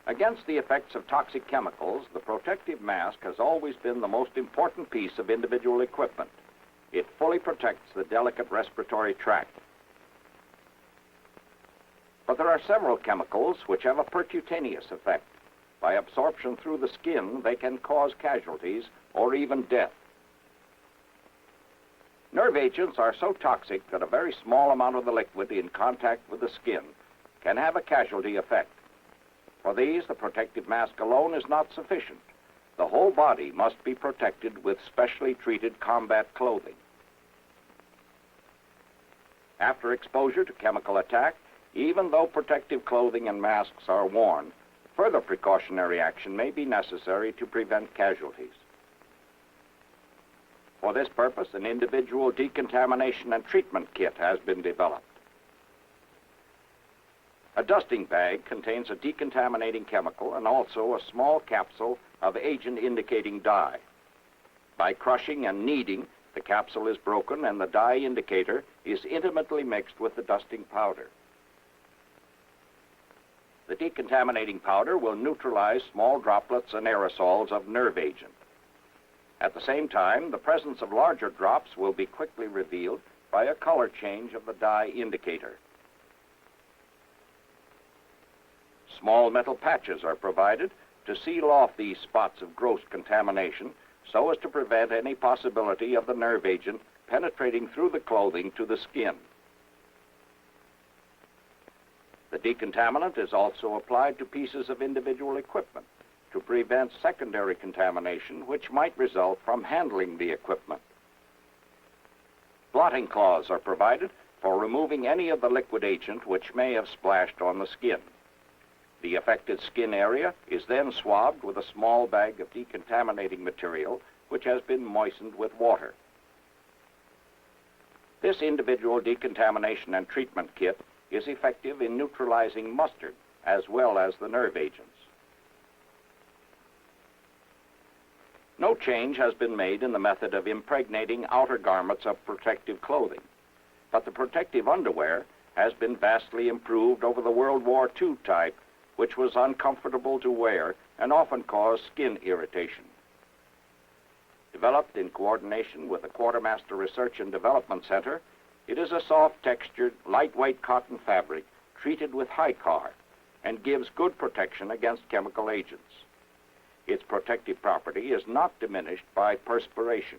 Against the effects of toxic chemicals, the protective mask has always been the most important piece of individual equipment. It fully protects the delicate respiratory tract. But there are several chemicals which have a percutaneous effect. By absorption through the skin, they can cause casualties or even death. Nerve agents are so toxic that a very small amount of the liquid in contact with the skin can have a casualty effect. For these, the protective mask alone is not sufficient. The whole body must be protected with specially treated combat clothing. After exposure to chemical attack, even though protective clothing and masks are worn, further precautionary action may be necessary to prevent casualties. For this purpose, an individual decontamination and treatment kit has been developed. A dusting bag contains a decontaminating chemical and also a small capsule of agent-indicating dye. By crushing and kneading, the capsule is broken and the dye indicator is intimately mixed with the dusting powder. The decontaminating powder will neutralize small droplets and aerosols of nerve agent. At the same time, the presence of larger drops will be quickly revealed by a color change of the dye indicator. Small metal patches are provided to seal off these spots of gross contamination so as to prevent any possibility of the nerve agent penetrating through the clothing to the skin. The decontaminant is also applied to pieces of individual equipment to prevent secondary contamination which might result from handling the equipment. Blotting cloths are provided for removing any of the liquid agent which may have splashed on the skin. The affected skin area is then swabbed with a small bag of decontaminating material which has been moistened with water. This individual decontamination and treatment kit is effective in neutralizing mustard as well as the nerve agents. No change has been made in the method of impregnating outer garments of protective clothing, but the protective underwear has been vastly improved over the World War II type, which was uncomfortable to wear and often caused skin irritation. Developed in coordination with the Quartermaster Research and Development Center, it is a soft-textured, lightweight cotton fabric treated with high-car and gives good protection against chemical agents. Its protective property is not diminished by perspiration.